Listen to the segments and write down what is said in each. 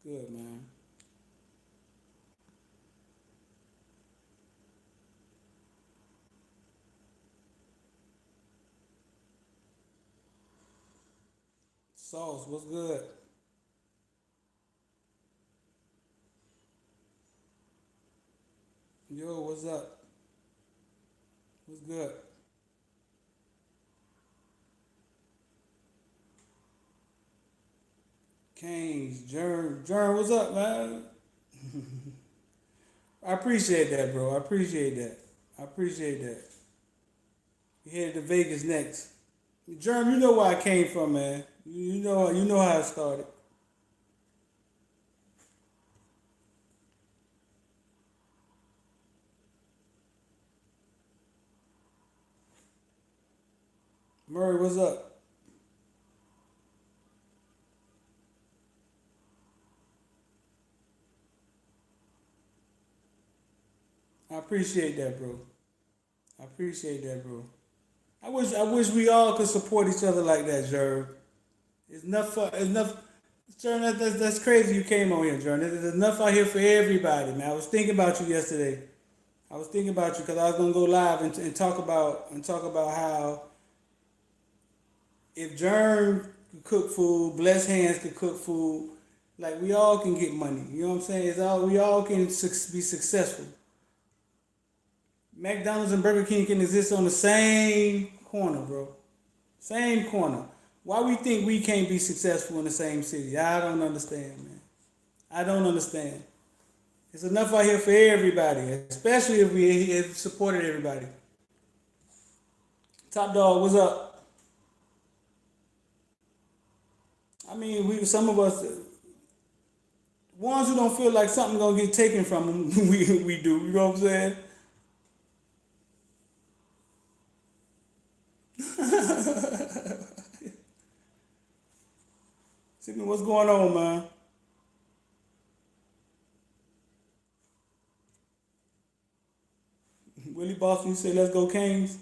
Good, man. Sauce, what's good? Yo, what's up? What's good? Canes, Jern, what's up, man? I appreciate that, bro. I appreciate that. I appreciate that. We headed to Vegas next. Jern, you know where I came from, man. You know how it started. Murray, what's up? I appreciate that, bro. I appreciate that, bro. I wish we all could support each other like that, Jerv. It's enough. It's enough. Jern, that's crazy. You came on here, Jern. There's enough out here for everybody, man. I was thinking about you yesterday. I was thinking about you because I was gonna go live and talk about how if Jern could cook food, Blessed Hands could cook food, like we all can get money. You know what I'm saying? It's all we all can be successful. McDonald's and Burger King can exist on the same corner, bro. Same corner. Why we think we can't be successful in the same city? I don't understand, man. I don't understand. It's enough out here for everybody, especially if we have supported everybody. Top dog, what's up? I mean, we some of us ones who don't feel like something gonna get taken from them, we do. You know what I'm saying? See me, what's going on, man? Willie Boston, you say let's go Canes.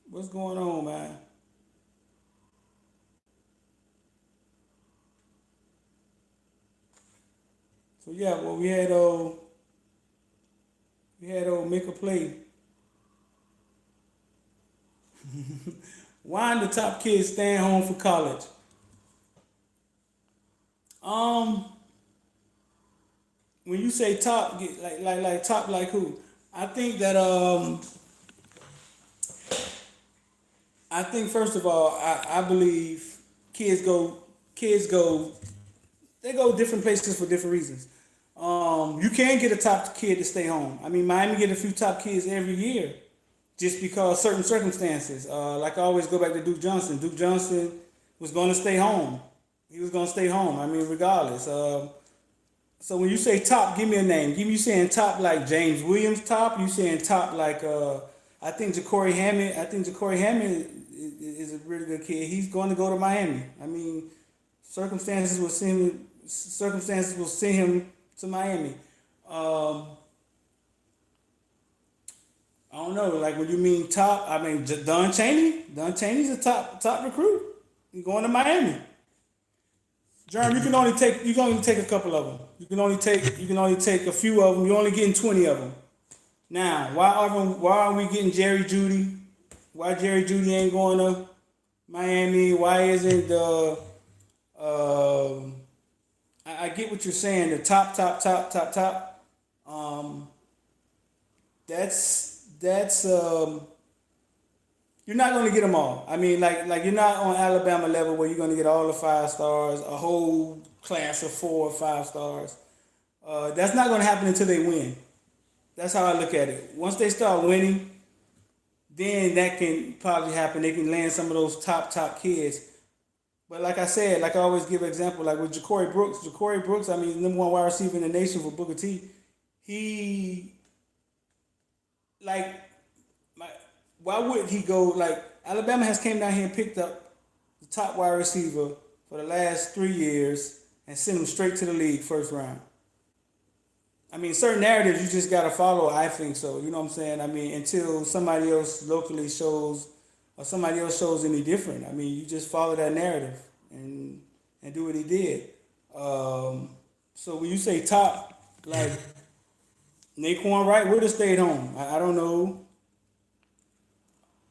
What's going on, man? So yeah, well we had make a play. Why the top kids staying home for college? Um, when you say top, like top like who? I think that I think first of all, I believe kids go kids go they go different places for different reasons. You can get a top kid to stay home. I mean, Miami get a few top kids every year, just because certain circumstances. Like I always go back to Duke Johnson. Duke Johnson was going to stay home. He was going to stay home. I mean, regardless. So when you say top, give me a name. Give me you saying top like James Williams top. You saying top like I think Ja'Cory Hammond. I think Ja'Cory Hammond is a really good kid. He's going to go to Miami. I mean, circumstances will send him to Miami. Um, I don't know. Like when you mean top, I mean Don Chaney. Don Chaney's a top recruit. He's going to Miami. Jerm, you can only take a couple of them. You can only take a few of them. You're only getting 20 of them. Now, why are we getting Jerry Judy? Why Jerry Judy ain't going to Miami? Why isn't the I get what you're saying. The top. Um, that's you're not going to get them all. I mean, like you're not on Alabama level where you're going to get all the 5 stars, a whole class of 4 or 5 stars. That's not going to happen until they win. That's how I look at it. Once they start winning, then that can probably happen. They can land some of those top kids. But like I said, like I always give an example, like with Ja'Cory Brooks, I mean, number one wide receiver in the nation for Booker T. He like my, why would he go like Alabama has came down here and picked up the top wide receiver for the last 3 years and sent him straight to the league first round. I mean, certain narratives you just gotta follow. I think so. You know what I'm saying? I mean, until somebody else locally shows or somebody else shows any different. I mean, you just follow that narrative and do what he did. Um, so when you say top, like Naquan Wright would have stayed home. I don't know.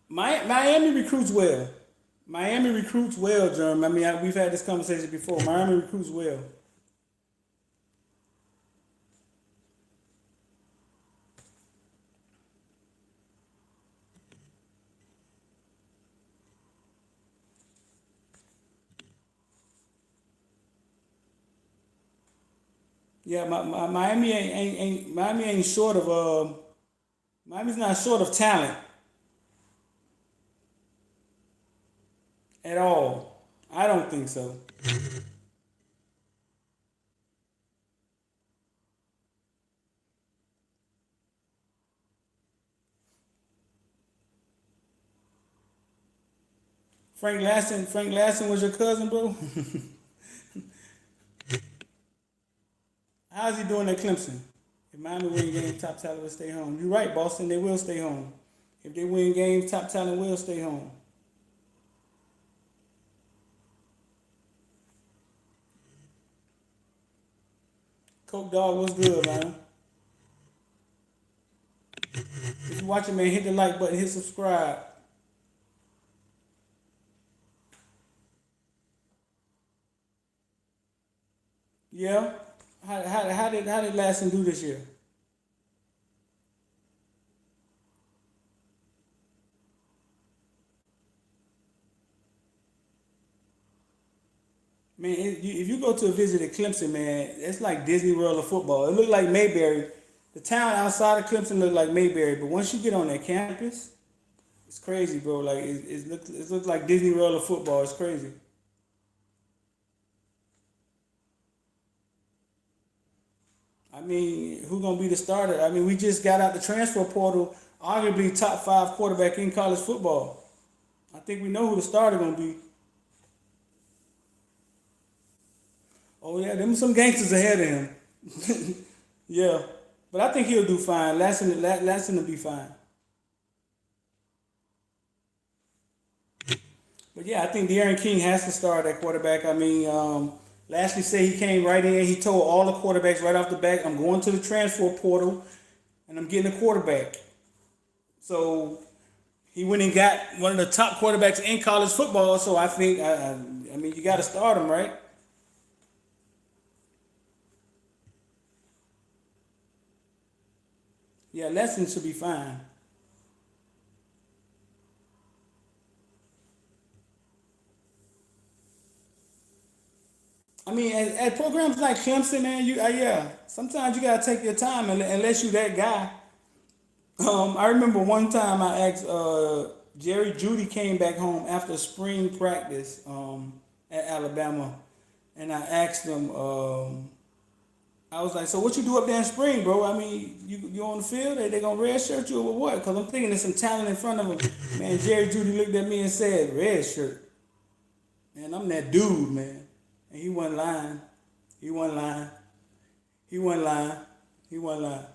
Miami recruits well. Miami recruits well, Jerm. I mean, we've had this conversation before. Miami recruits well. Yeah, Miami ain't Miami ain't short of Miami's not short of talent at all. I don't think so. Frank Lasson was your cousin, bro. How's he doing at Clemson? If Miami win games, top talent will stay home. You're right, Boston. They will stay home. If they win games, top talent will stay home. Coke Dog, what's good, man? If you watching, man, hit the like button, hit subscribe. Yeah. How did Lasson do this year? Man, if you go to a visit at Clemson, man, it's like Disney World of football. It looked like Mayberry. The town outside of Clemson looked like Mayberry, but once you get on that campus, it's crazy, bro. Like it looks like Disney World of football. It's crazy. I mean, who gonna be the starter? I mean, we just got out the transfer portal, arguably top five quarterback in college football. I think we know who the starter gonna be. Oh yeah, them some gangsters ahead of him. Yeah, but I think he'll do fine. Lasting will be fine. But yeah, I think De'Aaron King has to start at quarterback. I mean, Lashley said he came right in. He told all the quarterbacks right off the bat, "I'm going to the transfer portal, and I'm getting a quarterback." So he went and got one of the top quarterbacks in college football. So I think, I mean, you got to start him, right? Yeah, Lesson should be fine. I mean, at programs like Clemson, man, yeah, sometimes you gotta take your time unless you that guy. I remember one time I asked Jerry Judy came back home after spring practice at Alabama, and I asked him. I was like, "So what you do up there in spring, bro? I mean, you on the field? They gonna red shirt you or what?" Because I'm thinking there's some talent in front of him. Man, Jerry Judy looked at me and said, "Red shirt." Man, I'm that dude, man. And he wasn't lying. He wasn't lying. He wasn't lying. He wasn't lying.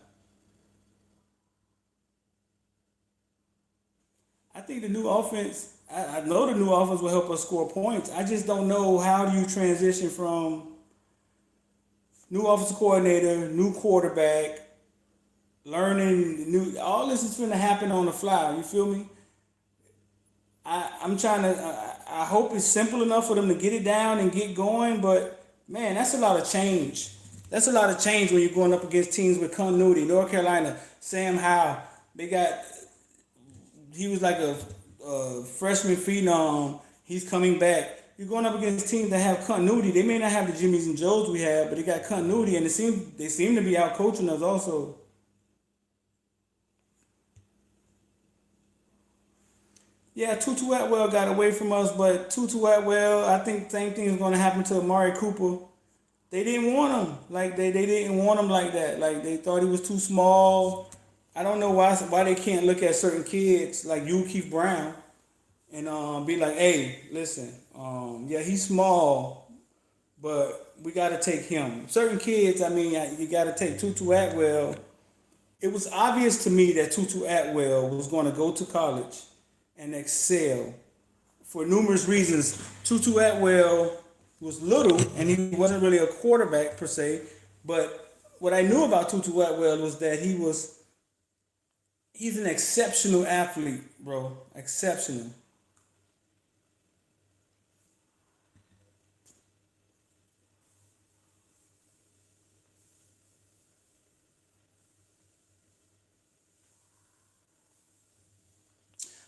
I think the new offense. I know the new offense will help us score points. I just don't know how do you transition from new offensive coordinator, new quarterback, learning new. All this is going to happen on the fly. You feel me? I'm trying to. I hope it's simple enough for them to get it down and get going. But man, that's a lot of change. That's a lot of change when you're going up against teams with continuity. North Carolina, Sam Howell. They got. He was like a freshman phenom. He's coming back. You're going up against teams that have continuity. They may not have the Jimmys and Joes we have, but they got continuity, and they seem to be out coaching us also. Yeah, Tutu Atwell got away from us, but Tutu Atwell, I think same thing is going to happen to Amari Cooper. They didn't want him. Like they didn't want him like that. Like they thought he was too small. I don't know why they can't look at certain kids like you, Keith Brown, and be like, hey, listen, yeah, he's small, but we got to take him. Certain kids, I mean, you got to take Tutu Atwell. It was obvious to me that Tutu Atwell was going to go to college and excel for numerous reasons. Tutu Atwell was little and he wasn't really a quarterback per se, but what I knew about Tutu Atwell was that he's an exceptional athlete, bro. Exceptional.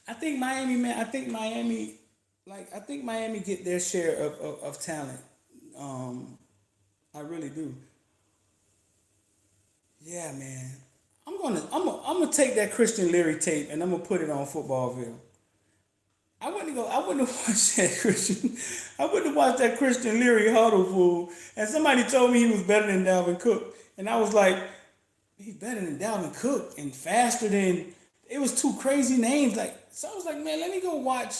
I think Miami, man. I think Miami get their share of talent. Um, I really do. Yeah, man. I'm gonna take that Christian Leary tape and I'm gonna put it on Footballville. I wouldn't have watched that Christian. I wouldn't have watched that Christian Leary huddle fool. And somebody told me he was better than Dalvin Cook, and I was like, he's better than Dalvin Cook and faster than. It was two crazy names. Like, so I was like, man, let me go watch.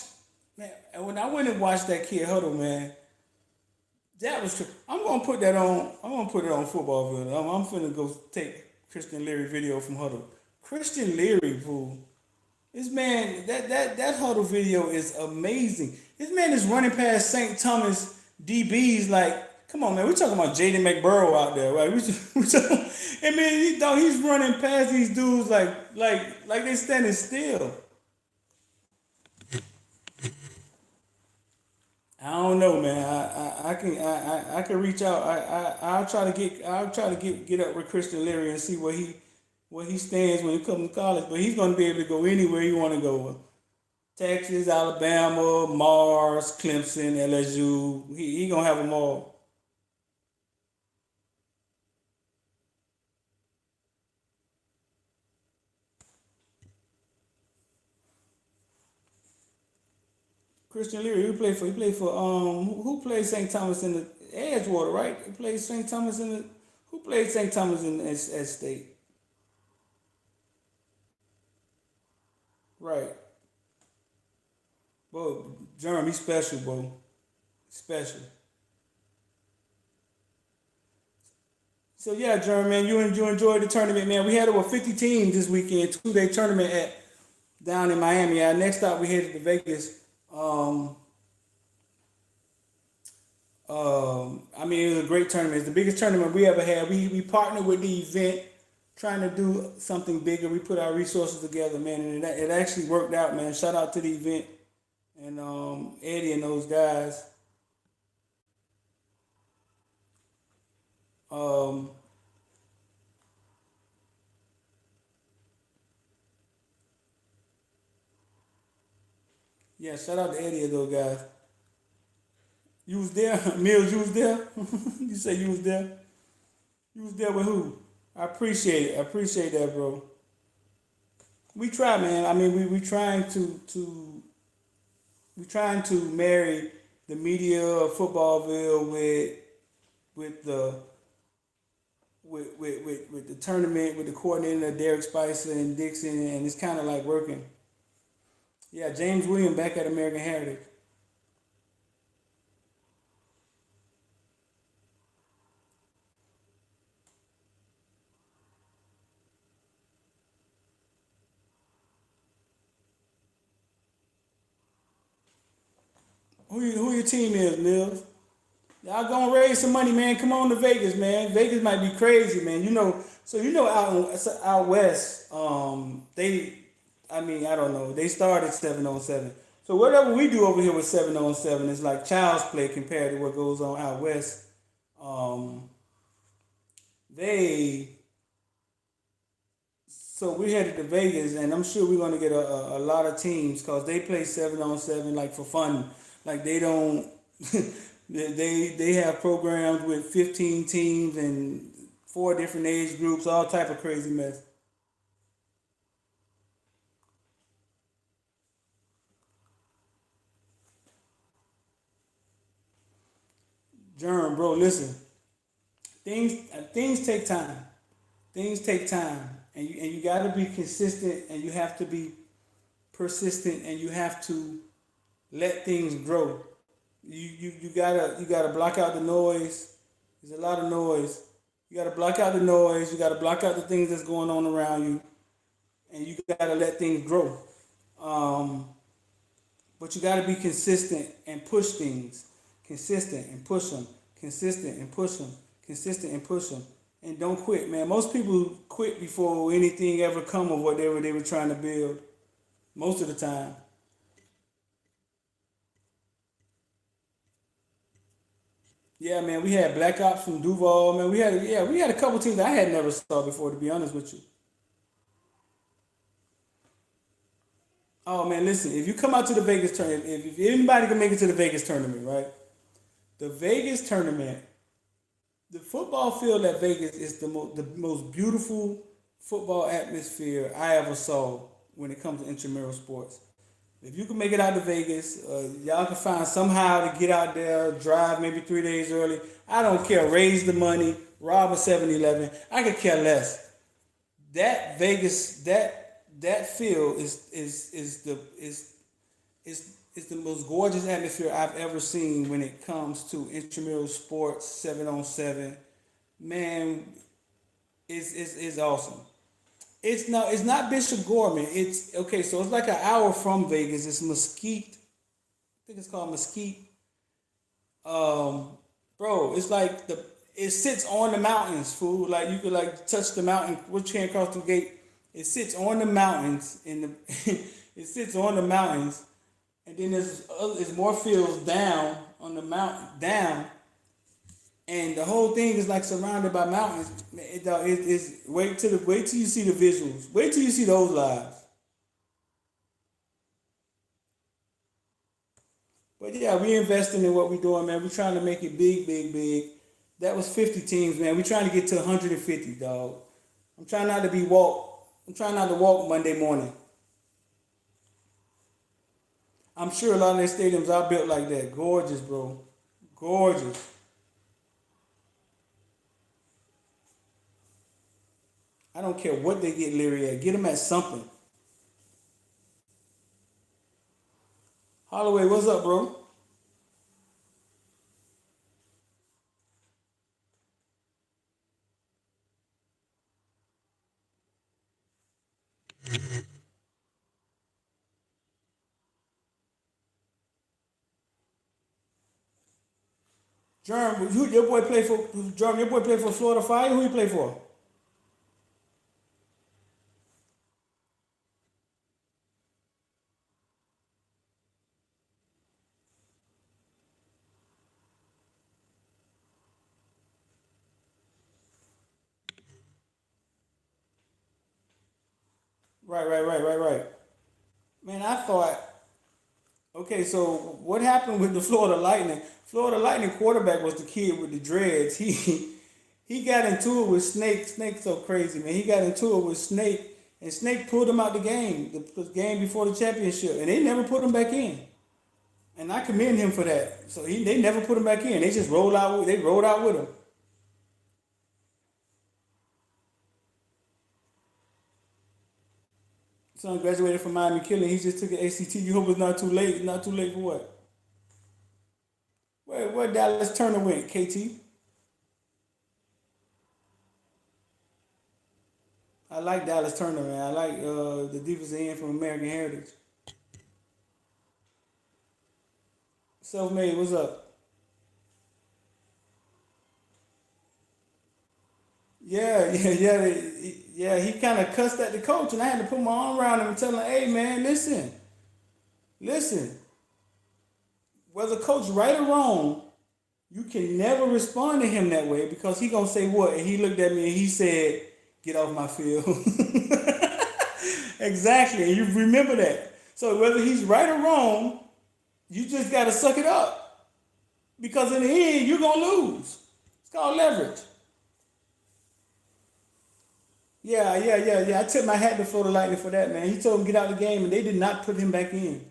Man, and when I went and watched that kid huddle, man, that was true. I'm gonna put that on. I'm gonna put it on Footballville. I'm finna go take Christian Leary video from huddle. Christian Leary, fool. This man, that huddle video is amazing. This man is running past St. Thomas DBs like, come on, man. We're talking about Jaden McBurrow out there, right? And man, he's running past these dudes like they standing still. I don't know, man. I can reach out. I'll try to get up with Christian Leary and see where he stands when he comes to college. But he's going to be able to go anywhere he want to go. Texas, Alabama, Mars, Clemson, LSU. He gonna have them all. Christian Leary, who played St. Thomas in the Edgewater, right? He played St. Thomas in the who played St. Thomas in at State, right? Bro, Jeremy, special, bro, special. So yeah, Jeremy, man, you enjoyed the tournament, man. We had over 50 teams this weekend, 2 day tournament at down in Miami. Next stop we headed to Vegas. Um, I mean, it was a great tournament. It's the biggest tournament we ever had. We partnered with the event, trying to do something bigger. We put our resources together, man, and it actually worked out, man. Shout out to the event and Eddie and those guys. Um, yeah, shout out to Eddie and those guys. You was there, Mills. You was there. You say you was there. You was there with who? I appreciate it. I appreciate that, bro. We try, man. I mean, we trying we trying to marry the media of Footballville with the with the tournament with the coordinator Derek Spicer and Dixon, and it's kind of like working. Yeah, James William back at American Heritage. Who your team is, Mills? Y'all gonna raise some money, man. Come on to Vegas, man. Vegas might be crazy, man. Out west, I mean, I don't know. They started 7-on-7. So whatever we do over here with 7-on-7 is like child's play compared to what goes on out west. Um, they So we headed to Vegas, and I'm sure we're gonna get a lot of teams because they play 7-on-7 like for fun. Like they don't, they have programs with 15 teams and 4 different age groups, all type of crazy mess. Germ, bro, listen, things take time. Things take time, and you got to be consistent, and you have to be persistent, and you have to let things grow. You gotta block out the noise. There's a lot of noise. You got to block out the noise. You got to block out the things that's going on around you, and you got to let things grow. Um, but you got to be consistent and push things. Consistent and push them. Consistent and push them. Consistent and push them. And don't quit, man. Most people quit before anything ever come of what they were trying to build. Most of the time. Yeah, man. We had Black Ops from Duval, man. We had a couple teams that I had never saw before, to be honest with you. Oh man, listen. If you come out to the Vegas tournament, if anybody can make it to the Vegas tournament, right? The Vegas tournament, the football field at Vegas is the most beautiful football atmosphere I ever saw when it comes to intramural sports. If you can make it out to Vegas, y'all can find somehow to get out there, drive maybe 3 days early. I don't care. Raise the money, rob a 7-Eleven. I could care less. That Vegas, that field is the most gorgeous atmosphere I've ever seen when it comes to intramural sports, 7-on-7. Man, it's awesome. It's not Bishop Gorman. It's okay. So it's like an hour from Vegas. It's Mesquite. I think it's called Mesquite. Um, Bro, it's like it sits on the mountains, fool. Like you could like touch the mountain. What you can't cross the gate. It sits on the mountains in the. It sits on the mountains, and then there's more fields down on the mountain down, and the whole thing is like surrounded by mountains. It's wait till you see the visuals. Wait till you see those live. But yeah, we investing in what we doing, man. We trying to make it big, big, big. That was 50 teams, man. We trying to get to 150, dog. I'm trying not to be walk. I'm trying not to walk Monday morning. I'm sure a lot of their stadiums are built like that. Gorgeous, bro. Gorgeous. I don't care what they get Leary at. Get them at something. Holloway, what's up, bro? Jerm, your boy play for Jerm, your boy play for Florida Fire? Who he play for? Right, right, right, right, right. Man, I thought, okay, so what happened with the Florida Lightning? Florida Lightning quarterback was the kid with the dreads. He got into it with Snake. Snake's so crazy, man. He got into it with Snake, and Snake pulled him out the game before the championship, and they never put him back in. And I commend him for that. So they never put him back in. They just rolled out. They rolled out with him. Son graduated from Miami Killing. He just took an ACT. You hope it's not too late. Not too late for what? Where Dallas Turner went? KT. I like Dallas Turner, man. I like the defensive end from American Heritage. Self made. What's up? Yeah, yeah, yeah, yeah. He kind of cussed at the coach, and I had to put my arm around him and tell him, "Hey, man, listen, listen. Whether coach right or wrong, you can never respond to him that way because he gonna say what?" And he looked at me and he said, "Get off my field." Exactly, and you remember that. So whether he's right or wrong, you just gotta suck it up because in the end you're gonna lose. It's called leverage. Yeah, yeah, yeah, yeah. I tip my hat to Florida Lightning for that, man. He told him to get out of the game, and they did not put him back in.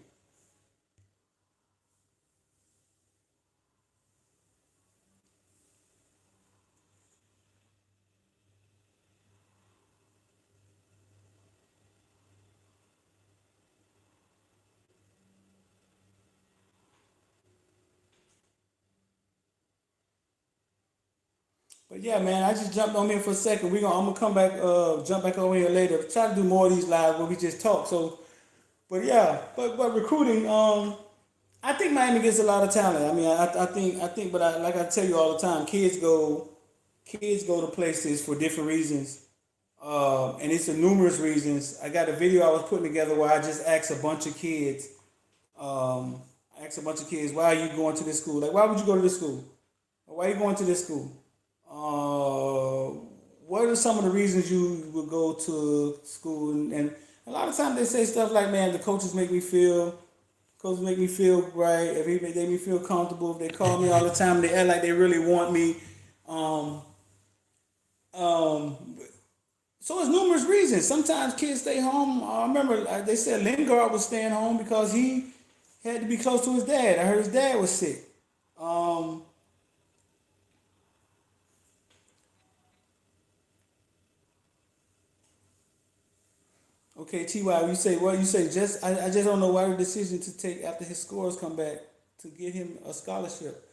But yeah, man, I just jumped on here for a second. I'm gonna come back, jump back over here later. Try to do more of these lives where we just talk. So, but yeah, but recruiting, I think Miami gets a lot of talent. I mean, I think, but like I tell you all the time, kids go to places for different reasons, and it's a numerous reasons. I got a video I was putting together where I just asked a bunch of kids, why are you going to this school? Like, why would you go to this school? Why are you going to this school? Uh, what are some of the reasons you would go to school? And a lot of times they say stuff like, man, the coaches make me feel right. If they make me feel comfortable, if they call me all the time, they act like they really want me. Um, um, so it's numerous reasons. Sometimes kids stay home. I remember they said Lingard was staying home because he had to be close to his dad. I heard his dad was sick. Um, okay, Ty, you say what? You say I just don't know why the decision to take after his scores come back to get him a scholarship.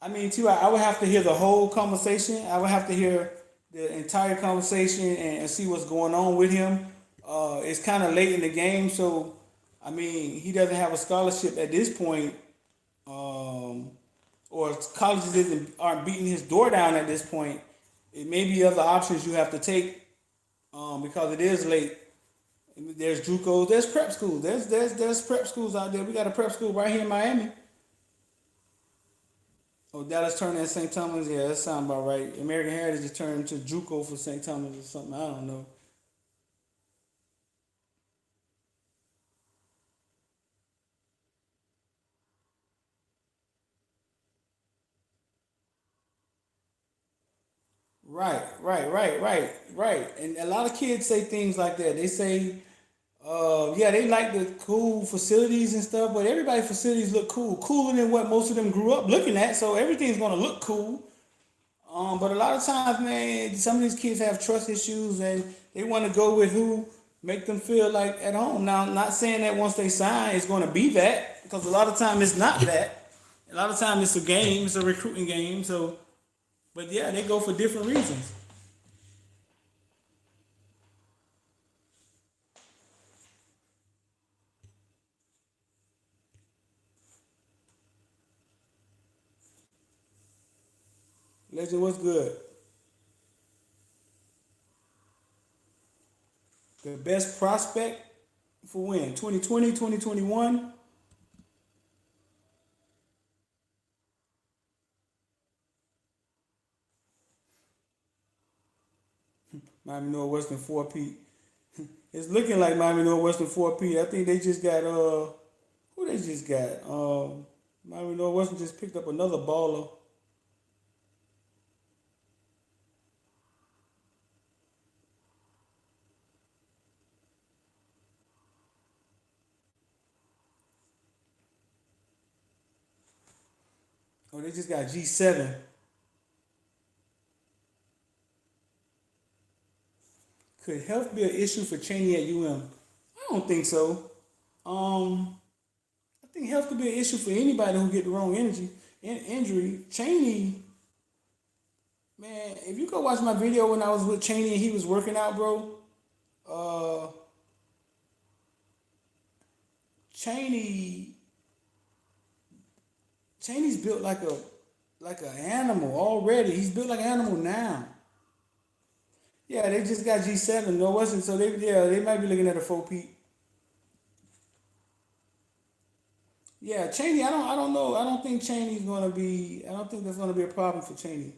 I mean, Ty, I would have to hear the whole conversation. I would have to hear the entire conversation and see what's going on with him. It's kind of late in the game, so I mean, he doesn't have a scholarship at this point, um, or colleges aren't beating his door down at this point. It may be other options you have to take, because it is late. There's JUCOs, there's prep schools, there's prep schools out there. We got a prep school right here in Miami. Oh, Dallas Turner at St. Thomas. Yeah, that sounds about right. American Heritage just turned to JUCO for St. Thomas or something. I don't know. Right. And a lot of kids say things like that. They say, yeah, they like the cool facilities and stuff, but everybody's facilities look cool, cooler than what most of them grew up looking at. So everything's gonna look cool. But a lot of times, man, some of these kids have trust issues and they want to go with who make them feel like at home. Now, I'm not saying that once they sign, it's going to be that, because a lot of time it's not that. A lot of time it's a game, it's a recruiting game. So, but yeah, they go for different reasons. Legend, what's good? The best prospect for when? 2020, 2021? Miami Northwestern 4P. It's looking like Miami Northwestern 4P. I think they just got, who they just got? Miami Northwestern just picked up another baller. Oh, they just got G7. Could health be an issue for Cheney at UM? I don't think so. Um, I think health could be an issue for anybody who get the wrong injury. Cheney, man, if you go watch my video when I was with Cheney and he was working out, bro, uh, Cheney, Cheney's built like an animal already. He's built like an animal now. Yeah, they just got G7. No, wasn't so they might be looking at a 4P. Yeah, Cheney. I don't know. I don't think Cheney's gonna be. I don't think that's gonna be a problem for Cheney.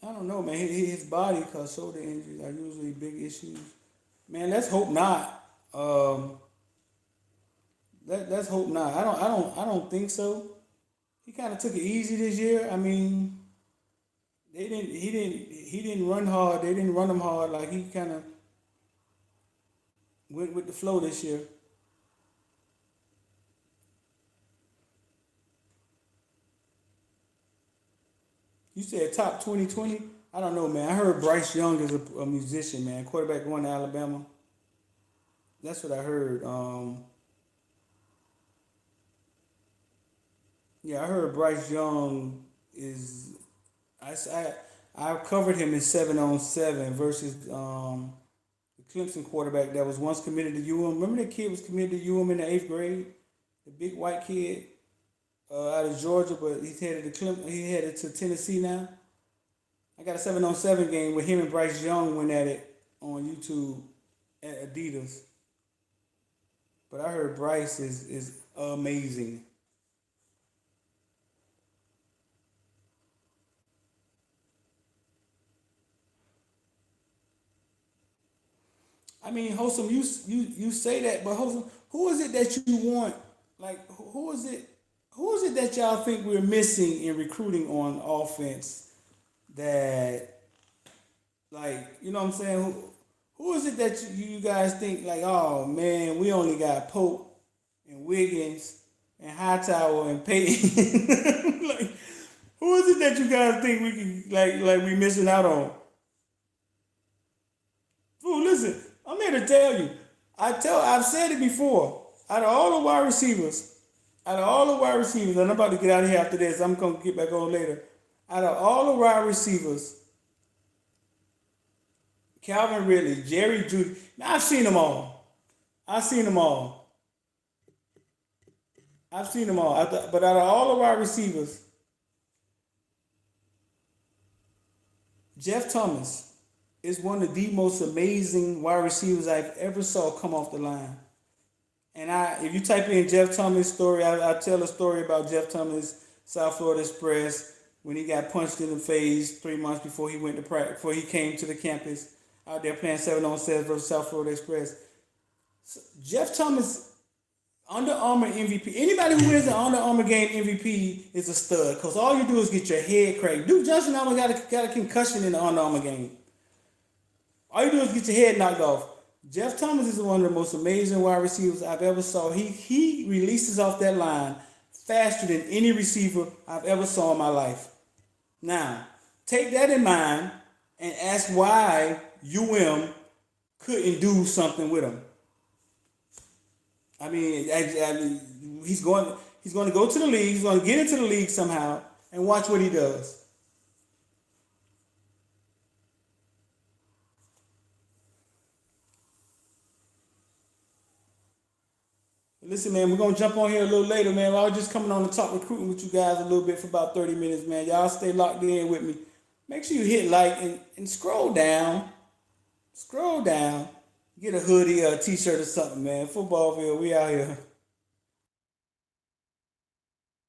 I don't know, man. His body, cause shoulder injuries are usually big issues. Man, let's hope not. Let's hope not. I don't think so. He kind of took it easy this year. I mean, he didn't run hard. They didn't run him hard. Like he kind of went with the flow this year. You said top 2020. I don't know, man. I heard Bryce Young is a musician, man. Quarterback going to Alabama. That's what I heard. Yeah, I heard Bryce Young is. I, I, I covered him in 7-on-7 versus the Clemson quarterback that was once committed to UM. Remember that kid was committed to UM in the eighth grade? The big white kid out of Georgia, but he's headed to Clemson. He headed to Tennessee now. I got a 7-on-7 game with him and Bryce Young went at it on YouTube at Adidas. But I heard Bryce is amazing. I mean, Wholesome, you say that, but Wholesome, who is it that you want? Like, who is it? Who is it that y'all think we're missing in recruiting on offense? That, like, you know what I'm saying? Who is it that you guys think like, oh man, we only got Pope and Wiggins and Hightower and Payton? Like, who is it that you guys think we can like we missing out on? Fool, listen, I'm here to tell you. I've said it before. Out of all the wide receivers, and I'm about to get out of here after this. I'm gonna get back on later. Out of all the wide receivers, Calvin Ridley, Jerry Judy, man, I've seen them all. I've seen them all. I've seen them all. But out of all the wide receivers, Jeff Thomas is one of the most amazing wide receivers I've ever saw come off the line. And if you type in Jeff Thomas story, I tell a story about Jeff Thomas, South Florida Express, when he got punched in the face 3 months before he went to practice, before he came to the campus, out there playing 7-on-7 versus South Florida Express. So Jeff Thomas, Under Armour MVP. Anybody who wins an Under Armour game MVP is a stud, because all you do is get your head cracked. Duke Johnson almost got a concussion in the Under Armour game. All you do is get your head knocked off. Jeff Thomas is one of the most amazing wide receivers I've ever saw. He releases off that line faster than any receiver I've ever saw in my life. Now, take that in mind and ask why couldn't do something with him. I mean, he's going to go to the league. He's going to get into the league somehow and watch what he does. Listen, man, we're going to jump on here a little later, man. I was just coming on to talk recruiting with you guys a little bit for about 30 minutes, man. Y'all stay locked in with me. Make sure you hit like and scroll down. Scroll down. Get a hoodie or a t-shirt or something, man. Footballville, we out here.